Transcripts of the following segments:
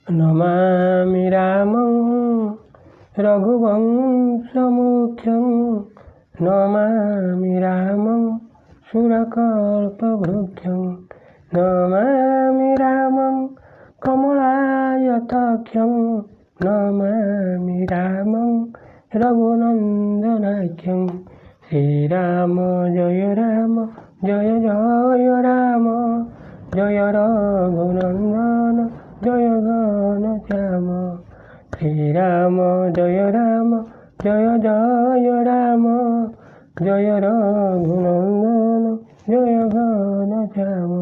नमामि रामं रघुवंशमुख्यं नमामि रामं सुरकल्पवृक्षं नमामि रामं कमलायताख्यं नमामि रामं रघुनन्दनाख्यं श्रीराम जय राम जय जय राम जय रघुनन्दन जय घनश्याम श्रीराम जय राम जय जय राम जय रघुनन्दन जय घनश्याम।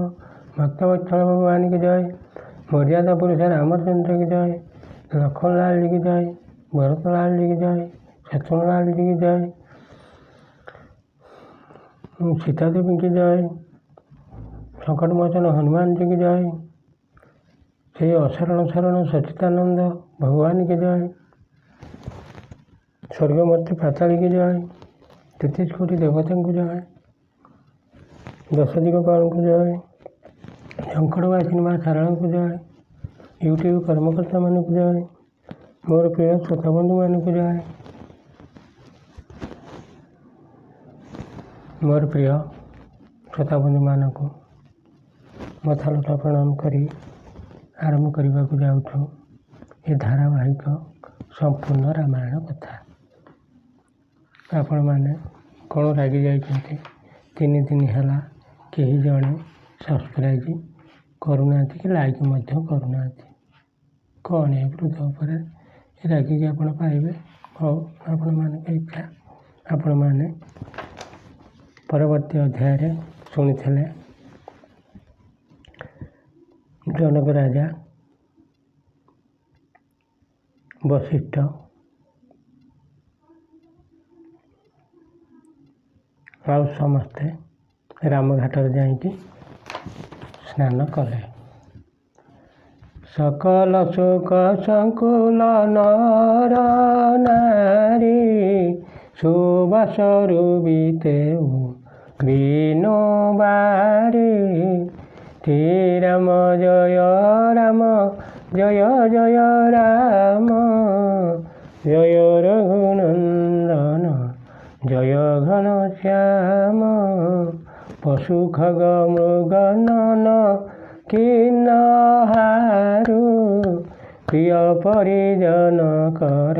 भक्तवत्सल भगवान की जय। मर्यादा पुरुष रामचंद्र की जय। लखनलाल जी की जय। भरतलाल जी की जय। शत्रुलाल जी की जय। सीता देवी की जय। संकट मोचन हनुमान जी की जय। श्री अशरण शरण सच्चिदानंद भगवान की जय। स्वर्गमूर्ति पाताली की जय। 33 कोटि देवता को जय। 10 दिगपाल को जय। शंकरवासिनी माँ सारण को जय। यूट्यूब कर्मकर्ता मान को जय। मोर प्रिय श्रोता बंधु मान को जय। मोर प्रिय श्रोता बंधु मान को मथालता प्रणाम करी आरंभ करने को जाऊँ ये धारावाहिक संपूर्ण रामायण कथा। आपण मैंने कौन रागि जाइछन्ति 3 दिन है कहीं जड़े सब्सक्राइब करूना कि लाइक करूना कौन है वृद्ध उपर रागिक आप पाइबे। हाँ आपण मान इच्छा आपण मैंने परवर्ती अध्याय शुणी जनक राजा वशिष्ठ आउ समस्ते रामघाट जाइए स्नान कले। सकल शोक संकुल नर नारी सुबासरु बीतेउ बिनु बारी श्रीराम जय राम जय जय राम जय रघुनन्दन जय घनश्याम पशु खग मृग नन किन्नहारु प्रिय परिजन कर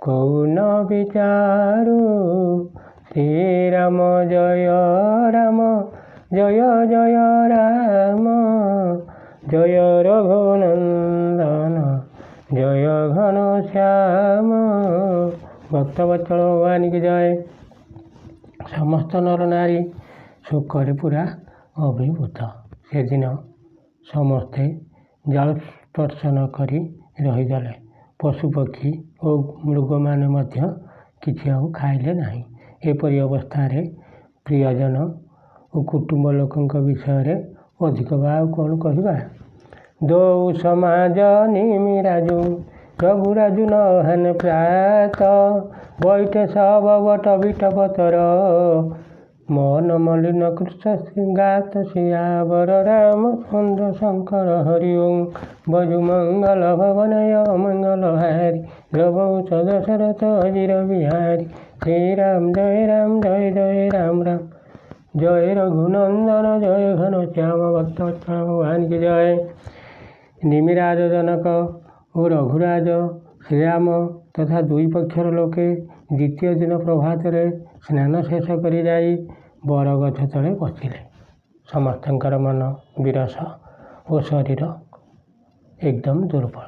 कौन विचारु श्रीराम जय राम जय जय राम जय रघुनन्दन जय घनश्याम। भक्तवत्सल भगवान की जय। समस्त नर नारी शोकरे पूरा अभिभूत। से दिन समस्ते जल स्पर्श न करी रहीगले। पशुपक्षी और मृग मैंने किसी आउ खाइले नहीं। एपरी अवस्था प्रियजन और कुटुंब लोकों विषय अधिक बा कौन कहवा। दो समाज निमिराजु रघुराजु नहन प्रात बैठे सब बट बिट पतर मन मलिन कृष्ण सिंगात सियावर राम चंद्र शंकर हरि ओं बजु मंगल भवनय मंगल हारी रघुवंश दशरथ अजिर बिहारी श्रीराम जय जय राम राम जय रघुनंदन जय घनश्याम। भक्तवत्सल भगवान की जय। निमिराज जनक और रघुराज श्रीराम तथा दुई पक्षर लोके द्वितीय दिन प्रभात स्नान शेष करी जाई बरगछ तले बसिले। समस्तंकर मन विरस और शरीर एकदम दुर्बल।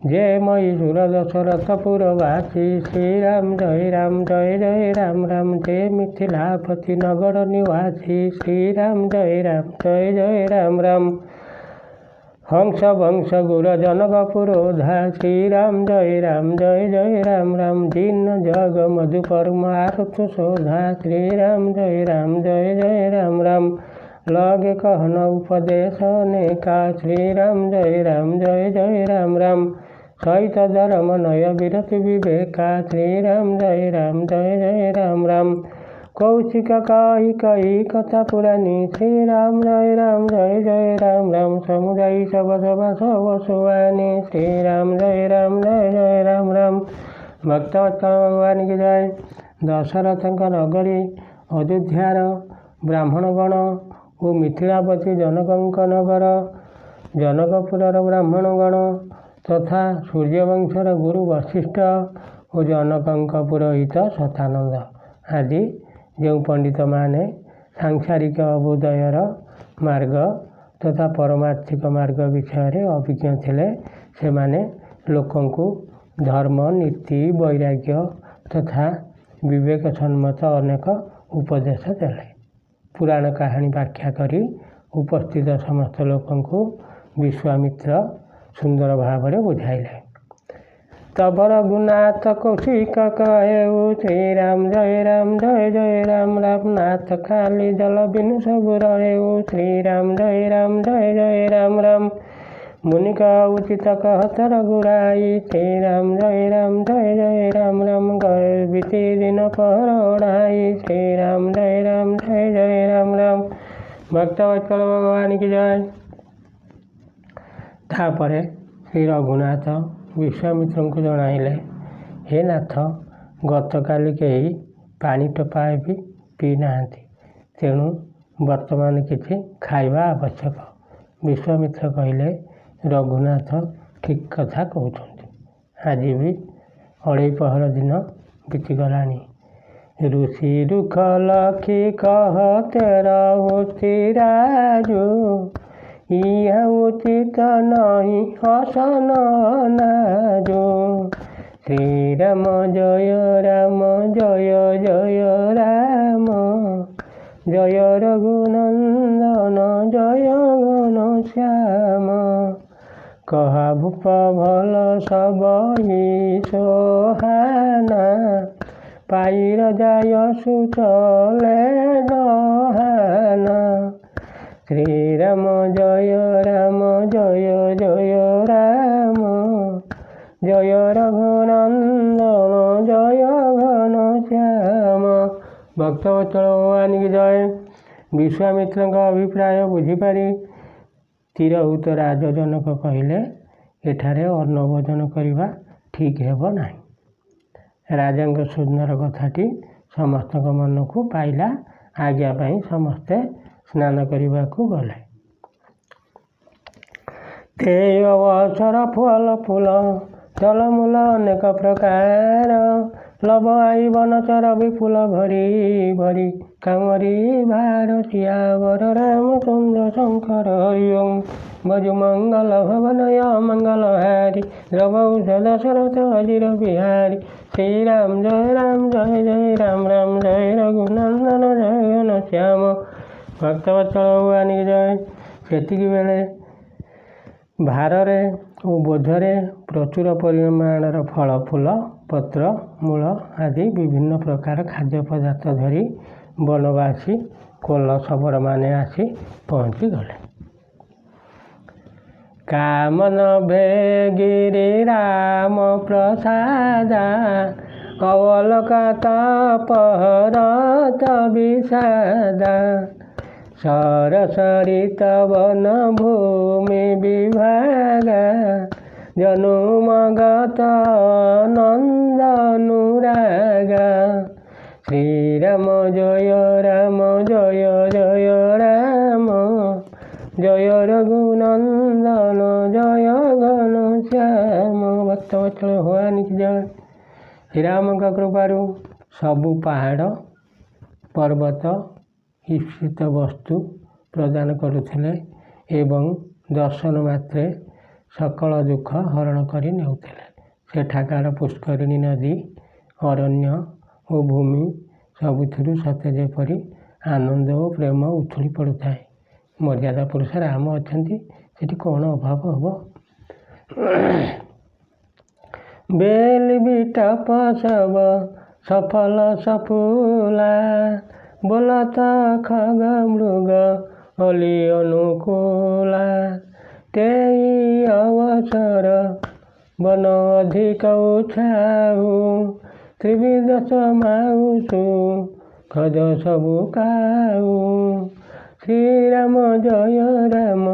जय मई सुर दशरथपुरवासी श्रीराम जय जय राम राम जय मिथिलापति नगर निवासी श्रीराम जय जय राम राम हंस वंश गुर जनक पुरोधा श्रीराम जय जय राम राम दीन जग मधुपर मारुत शोधा श्रीराम जय जय राम राम लगे कहन उपदेश अनेका श्रीराम जय जय राम राम सहित धर्म नय विरति विवेका श्रीराम जय जय राम राम कौशिक कही कही कथा पुरानी श्री राम जय राम राम समुदायी सब सब सुहानी श्री राम जय राम राम। भक्तवत्सल भगवान की जय। दशरथ नगरी अयोध्यार ब्राह्मणगण और मिथिलापति जनक नगर जनकपुर ब्राह्मणगण तथा सूर्यवंशर गुरु वशिष्ठ और जनक पुरोहित शतानंद आदि जो पंडित माने सांसारिक अभ्युदयर मार्ग तथा परमार्थिक मार्ग विषय अभिज्ञ थे से माने लोकंकु धर्म नीति वैराग्य तथा विवेक सम्मत अनेक उपदेश देले। पुराण कहानी व्याख्या करी उपस्थित समस्त लोकंकु विश्वामित्र सुंदर भाव बुझाइले। तब रघुनाथ कौशिक कहेउ श्री राम जय राम नाथ खाली जल बिनु सब रहेउ श्री राम जय राम। मुनि उचित कहत रघुराई श्री राम जय राम गए बीती दिन पहर ओढ़ाई श्री राम जय राम। भक्तवत्सल भगवान की जय। तापरे श्री रघुनाथ विश्वामित्र को जनाइले, हे नाथ गतकाली कहीं पानी टोपाए भी पी ना, तेणु वर्तमान किसी खाइबा आवश्यक। विश्वामित्र कहले, रघुनाथ ठीक कथा कहते। आज भी अढ़ई पहर दिन बीतीगलानी। ऋषि दुख लखी कहते रहुति राजू यह उचित नहीं हसन नाजो। श्री राम जय राम जय रघुनंदन जय घन श्याम। कहा भूप भल सब ही सोहाना पाई रजाय सुचले नहाना। श्री राम जय राम जय रघुनंदन जय घन श्याम। भक्तवत्सल भगवान की जय। विश्वामित्र अभिप्राय बुझीपारी तिरहुत राजजनक कहले, एठारे अन्न भोजन करवा ठीक हेब नाही। राजा सुंदर कथाटी समस्त मन को पाइला। आज्ञा पाई समस्ते स्नान करने को गले। ते अवसर फल फूल जलमूल अनेक प्रकार लभ आई बनचर विपुल भरी भरी कामरी भारतिया वर रामचंद्र शंकर हरिओम भजु मंगल भवनय मंगल हारी द्रवौष दशरथ अजिर बिहारी श्री राम जय राम जय रघुनंदन जय घन श्याम। भक्तवत्सल भगवान की जय। सेतिकी बेले भाररे और बोझरे प्रचुर परिमाणर फल फूल पत्र मूल आदि विभिन्न प्रकार खाद्य पदार्थ धरी वनवासी कोल शबर माने आसी पहुँची गले। कामन भेगिरी राम प्रसादा अवलकात पहरत विषादा सरसरित वन भूमि विभागा जनुमगत नंदनुरागा। श्री राम जय राम जय रघुनंदन जय घन श्याम। भक्तवत्सल भगवान की जय। श्रीराम कृपारू सबु पहाड़ पर्वत ईप्सित वस्तु प्रदान करुथिले एवं दर्शन मात्रे सकल दुख हरण करि नेउथिले। सेठाकार पुष्करिणी नदी अरण्य और भूमि सबुथिरु सते जेपरि आनंद और प्रेम उछुली पड़ुଥାଏ। मर्यादा पुरुष राम अछंती सेठी कौन अभाव हब। बेल बिटप सब सफल सफुला बोलत खग मृग अली अनुकूला। तेई अवसर वन अधिक उछाऊ त्रिविध समाउसु ଖଜ ସବୁ କାଉ। ଶ୍ରୀରାମ ଜୟ ରାମ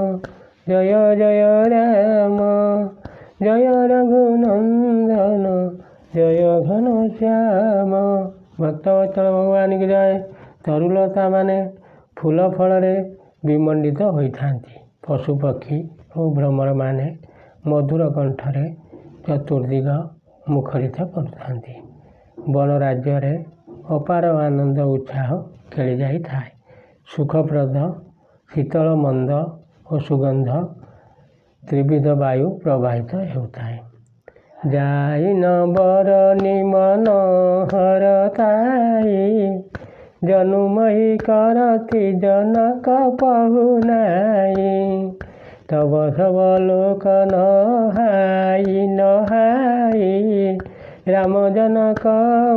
ଜୟ ଜୟ ରାମ ଜୟ ରଘୁନନ୍ଦନ ଜୟ ଘନଶ୍ୟାମ। ଭକ୍ତବତ୍ସଳ ଭଗବାନ କି ଜୟ। ତରୁଲତା ମାନେ ଫୁଲ ଫଳରେ ବିମଣ୍ଡିତ ହୋଇଥାନ୍ତି। ପଶୁପକ୍ଷୀ ଓ ଭ୍ରମରମାନେ ମଧୁର କଣ୍ଠରେ ଚତୁର୍ଦିଗ ମୁଖରିତ କରୁଥାନ୍ତି। ବନ ରାଜ୍ୟରେ ଅପାର ଆନନ୍ଦ ଉତ୍ସାହ ଖେଳି ଯାଇଥାଏ। ସୁଖପ୍ରଦ ଶୀତଳ ମନ୍ଦ ଓ ସୁଗନ୍ଧ ତ୍ରିବିଧ ବାୟୁ ପ୍ରବାହିତ ହେଉଥାଏ। ଯାଇନ ବରନି ମନୋହର ତାଇ ଜନୁମହି କରତି ଜନକ ପହୁନାଇ। ତବ ସବ ଲୋକ ନହାଇ ନହାଇ ରାମ ଜନକ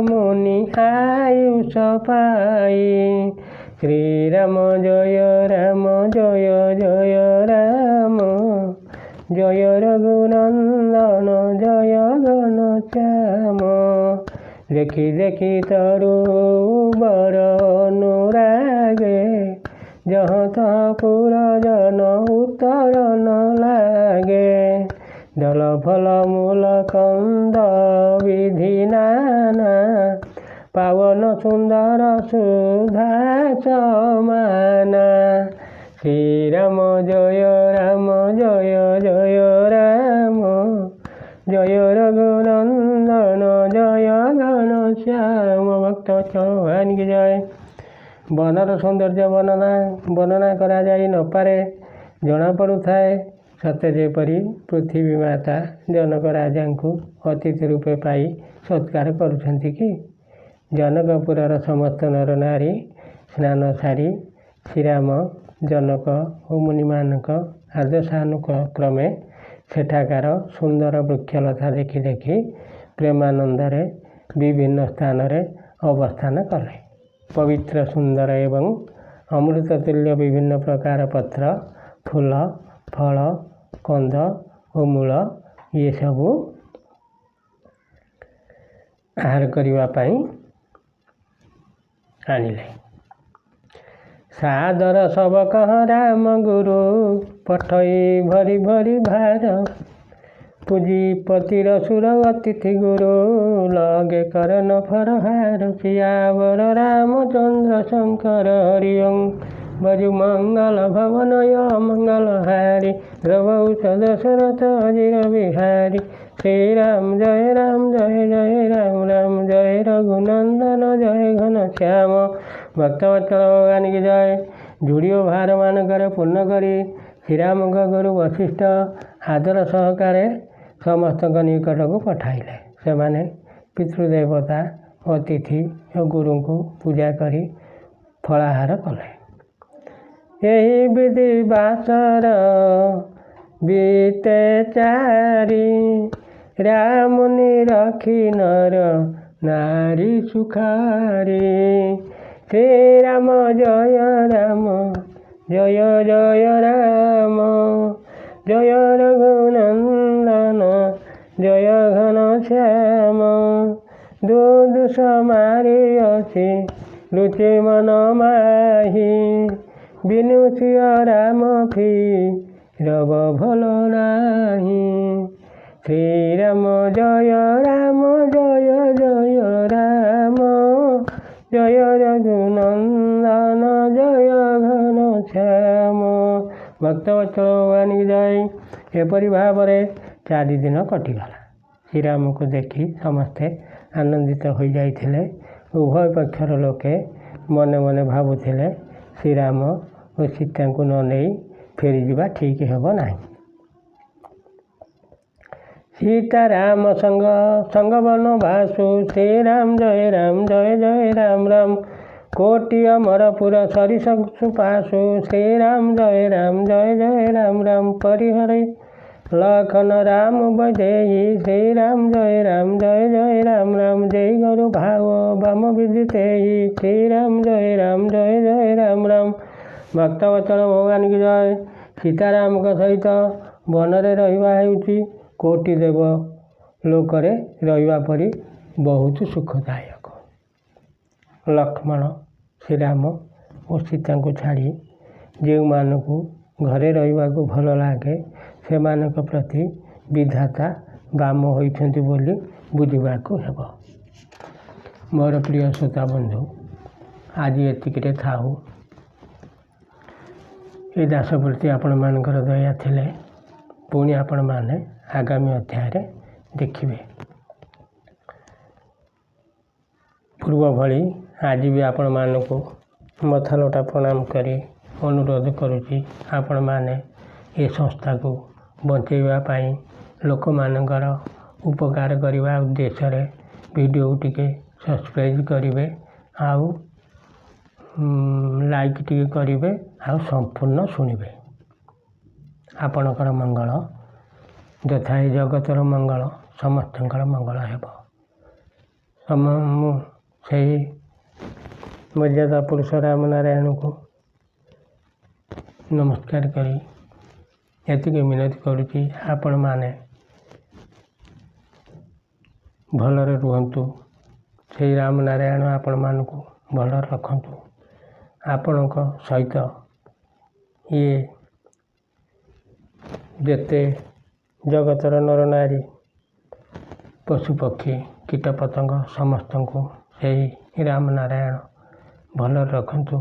ମୁନି ଆୟୁଷ ପାଇ। ଶ୍ରୀରାମ ଜୟ ରାମ ଜୟ ଜୟ ରାମ ଜୟ ରଘୁନନ୍ଦନ ଜୟ ଘନଶ୍ୟାମ। ଦେଖି ଦେଖି ତରୁ ବର ଅନୁରାগে ଜହ ତହ ପୁର ଜନ ଉତ୍ତର ନ ଲାଗେ। ଦଳ ଫଳ ମୂଳ କନ୍ଦ ବିଧି ନାନା ପାବନ ସୁନ୍ଦର ସୁଧା ସମାନା। ଶ୍ରୀରାମ ଜୟ ରାମ ଜୟ ଜୟ ରାମ ଜୟ ରଘୁନନ୍ଦନ ଜୟ ଘନଶ୍ୟାମ। ଭକ୍ତବତ୍ସଳ ଭଗବାନ କି ଜୟ। ବନର ସୌନ୍ଦର୍ଯ୍ୟ ବର୍ଣ୍ଣନା କରାଯାଇ ନପାରେ। ଜଣାପଡ଼ୁଥାଏ ସତେ ଯେପରି ପୃଥିବୀ ମାତା ଜନକ ରାଜାଙ୍କୁ ଅତିଥି ରୂପେ ପାଇ ସତ୍କାର କରୁଛନ୍ତି କି। ଜନକପୁରର ସମସ୍ତ ନର ନାରୀ ସ୍ନାନ ସାରି ଶ୍ରୀରାମ ଜନକ ଓ ମୁନିମାନଙ୍କ ଆଦେଶାନୁକ୍ରମେ ସେଠାକାର ସୁନ୍ଦର ବୃକ୍ଷଲତା ଦେଖି ଦେଖି ପ୍ରେମାନନ୍ଦରେ ବିଭିନ୍ନ ସ୍ଥାନରେ ଅବସ୍ଥାନ କଲେ। ପବିତ୍ର ସୁନ୍ଦର ଏବଂ ଅମୃତ ତୁଲ୍ୟ ବିଭିନ୍ନ ପ୍ରକାର ପତ୍ର ଫୁଲ ଫଳ କନ୍ଦ ଓ ମୂଳ ଏସବୁ ଆହାର କରିବା ପାଇଁ ଆଣିଲେ। ସାଦର ସବ କହ ରାମ ଗୁରୁ ପଠଇ ଭରି ଭରି ଭାର। ପୁଞ୍ଜିପତିର ସୁର ଅତିଥି ଗୁରୁ ଲଗେ କରନ ଫରହାର। ସିୟାବର ରାମଚନ୍ଦ୍ର ଶଙ୍କର ହରିଓಂ ଭଜୁ ମଙ୍ଗଳ ଭବନୟ ମଙ୍ଗଳ ହାରି। ରଘୁବଂଶ ଦଶରଥ ଅଜିର ବିହାରୀ। ଶ୍ରୀରାମ ଜୟ ରାମ ଜୟ ଜୟ ରାମ ରାମ ଜୟ ରଘୁନନ୍ଦନ ଜୟ ଘନଶ୍ୟାମ। ଭକ୍ତବତ୍ସଳ ଭଗବାନ କି ଜୟ। ଯୁଡ଼ିଓ ଭାରମାନଙ୍କରେ ପୂର୍ଣ୍ଣ କରି ଶ୍ରୀରାମଙ୍କ ଗୁରୁ ବଶିଷ୍ଠ ଆଦର ସହକାରେ ସମସ୍ତଙ୍କ ନିକଟକୁ ପଠାଇଲେ। ସେମାନେ ପିତୃଦେବତା ଅତିଥି ଓ ଗୁରୁଙ୍କୁ ପୂଜା କରି ଫଳାହାର କଲେ। ଏହି ବିଧି ବାସର ବିତେ ଚାରି। ରାମୁନି ରଖି ନର ନାରୀ ସୁଖାରି। ଶ୍ରୀରାମ ଜୟ ରାମ ଜୟ ଜୟ ରାମ ଜୟ ରଘୁନନ୍ଦନ ଜୟ ଘନଶ୍ୟାମ। ଦୁଦୁଷ ମାରିଅସି ଲୁଚି ମନ ମାହି। ବିନୁ ସିୟ ରାମ ଫିରବ ଭଲ ନାହିଁ। ଶ୍ରୀରାମ ଜୟ ରାମ ଜୟ ଜୟ ରାମ ଜୟ ରଘୁନନ୍ଦନ ଜୟ ଘନଶ୍ୟାମ। ଭକ୍ତବତ୍ସଳ ଭଗବାନ କି ଜୟ। ଏପରି ଭାବରେ 4 ଦିନ କଟିଗଲା। ଶ୍ରୀରାମଙ୍କୁ ଦେଖି ସମସ୍ତେ ଆନନ୍ଦିତ ହୋଇଯାଇଥିଲେ। ଉଭୟ ପକ୍ଷର ଲୋକେ ମନେ ମନେ ଭାବୁଥିଲେ ଶ୍ରୀରାମ ଓ ସୀତାଙ୍କୁ ନ ନେଇ ଫେରିଯିବା ଠିକ୍ ହେବ ନାହିଁ। ସୀତାରାମ ସଙ୍ଗ ବନବାସୁ। ଶ୍ରୀରାମ ଜୟ ରାମ ଜୟ ଜୟ ରାମ ରାମ କୋଟି ଅମରପୁର ସରିଷ ସୁପାସୁ। ଶ୍ରୀରାମ ଜୟ ରାମ ଜୟ ଜୟ ରାମ ରାମ ପରିହରି ଲଖନ ରାମ ବୈଦେହୀ। ଶ୍ରୀରାମ ଜୟ ରାମ ଜୟ ଜୟ ରାମ ରାମ ଜୟ ଗୁରୁ ଭାବ ବାମ ବିଦିତେହି। ଶ୍ରୀରାମ ଜୟ ରାମ ଜୟ ଜୟ ରାମ ରାମ। ଭକ୍ତବତ୍ସଳ ଭଗବାନ କି ଜୟ। ସୀତାରାମଙ୍କ ସହିତ ବନରେ ରହିବା ହେଉଛି କୋଟି ଦେବ ଲୋକରେ ରହିବା ପରି ବହୁତ ସୁଖଦାୟକ। ଲକ୍ଷ୍ମଣ ଶ୍ରୀରାମ ଓ ସୀତାଙ୍କୁ ଛାଡ଼ି ଯେଉଁମାନଙ୍କୁ ଘରେ ରହିବାକୁ ଭଲ ଲାଗେ ସେମାନଙ୍କ ପ୍ରତି ବିଧାତା ବାମ ହୋଇଛନ୍ତି ବୋଲି ବୁଝିବାକୁ ହେବ। ମୋର ପ୍ରିୟ ଶ୍ରୋତା ବନ୍ଧୁ, ଆଜି ଏତିକିରେ ଥାଉ। ଏ ଦାସ ପ୍ରତି ଆପଣମାନଙ୍କର ଦୟା ଥିଲେ ପୁଣି ଆପଣମାନେ ଆଗାମୀ ଅଧ୍ୟାୟରେ ଦେଖିବେ। ପୂର୍ବ ଭଳି ଆଜି ବି ଆପଣମାନଙ୍କୁ ମଥାଲଟା ପ୍ରଣାମ କରି ଅନୁରୋଧ କରୁଛି, ଆପଣମାନେ ଏ ସଂସ୍ଥାକୁ ବଞ୍ଚାଇବା ପାଇଁ ଲୋକମାନଙ୍କର ଉପକାର କରିବା ଉଦ୍ଦେଶ୍ୟରେ ଭିଡ଼ିଓକୁ ଟିକେ ସବସ୍କ୍ରାଇବ୍ କରିବେ, ଆଉ ଲାଇକ୍ ଟିକେ କରିବେ, ଆଉ ସମ୍ପୂର୍ଣ୍ଣ ଶୁଣିବେ। ଆପଣଙ୍କର ମଙ୍ଗଳ ଯଥା ଏ ଜଗତର ମଙ୍ଗଳ ସମସ୍ତଙ୍କର ମଙ୍ଗଳ ହେବ। ମୁଁ ସେହି ମର୍ଯ୍ୟାଦା ପୁରୁଷ ରାମନାରାୟଣଙ୍କୁ ନମସ୍କାର କରି ଏତିକି ମିନତି କରୁଛି, ଆପଣମାନେ ଭଲରେ ରୁହନ୍ତୁ। ସେହି ରାମନାରାୟଣ ଆପଣମାନଙ୍କୁ ଭଲରେ ରଖନ୍ତୁ। ଆପଣଙ୍କ ସହିତ ଇଏ ଯେତେ ଜଗତର ନରନାରୀ ପଶୁପକ୍ଷୀ କୀଟପତଙ୍ଗ ସମସ୍ତଙ୍କୁ ସେହି ରାମନାରାୟଣ ଭଲରେ ରଖନ୍ତୁ।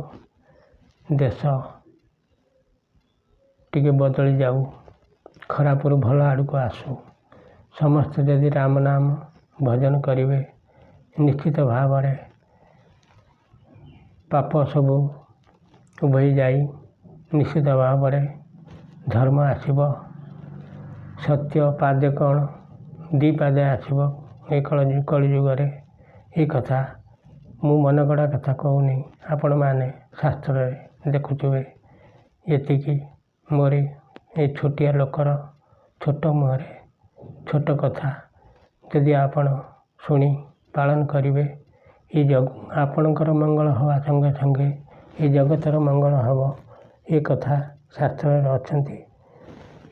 ଦେଶ ଟିକେ ବଦଳି ଯାଉ, ଖରାପରୁ ଭଲ ଆଡ଼କୁ ଆସୁ। ସମସ୍ତେ ଯଦି ରାମ ନାମ ଭଜନ କରିବେ ନିଶ୍ଚିତ ଭାବରେ ପାପ ସବୁ ଉଭେଇ ଯାଇ ନିଶ୍ଚିତ ଭାବରେ ଧର୍ମ ଆସିବ। ସତ୍ୟ ପାଦେ କ'ଣ ଦି ପାଦେ ଆସିବ ଏ କଳିଯୁଗରେ। ଏ କଥା ମୁଁ ମନଗଢ଼ା କଥା କହୁନି, ଆପଣମାନେ ଶାସ୍ତ୍ରରେ ଦେଖୁଥିବେ। ଏତିକି ମୋର ଏ ଛୋଟିଆ ଲୋକର ଛୋଟ ମୁହଁରେ ଛୋଟ କଥା ଯଦି ଆପଣ ଶୁଣି ପାଳନ କରିବେ, ଆପଣଙ୍କର ମଙ୍ଗଳ ହେବା ସଙ୍ଗେ ସଙ୍ଗେ ଏ ଜଗତର ମଙ୍ଗଳ ହେବ। ଏ କଥା ଶାସ୍ତ୍ରରେ ଅଛନ୍ତି।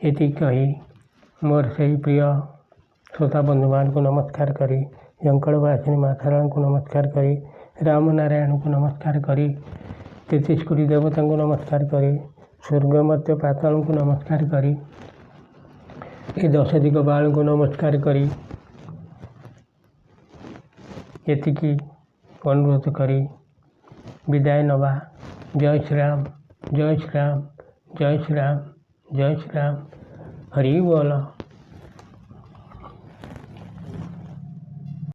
ଏତିକି କହି ମୋର ସେହି ପ୍ରିୟ ଶ୍ରୋତା ବନ୍ଧୁମାନଙ୍କୁ ନମସ୍କାର କରି, ଜଙ୍କଳବାସିନୀ ମା ଶାରଳାଙ୍କୁ ନମସ୍କାର କରି, ରାମନାରାୟଣଙ୍କୁ ନମସ୍କାର କରି, 33 କୋଟି ଦେବତାଙ୍କୁ ନମସ୍କାର କରି, ସ୍ୱର୍ଗ ମର୍ତ୍ତ୍ୟ ପାତାଳଙ୍କୁ ନମସ୍କାର କରି, ଏ 10 ଦିଗପାଳଙ୍କୁ ନମସ୍କାର କରି ଏତିକି ଅନୁରୋଧ କରି ବିଦାୟ ନେବା। ଜୟ ଶ୍ରୀରାମ, ଜୟ ଶ୍ରୀରାମ, ଜୟ ଶ୍ରୀରାମ, ଜୟ ଶ୍ରୀରାମ। ହରି ବୋଲ।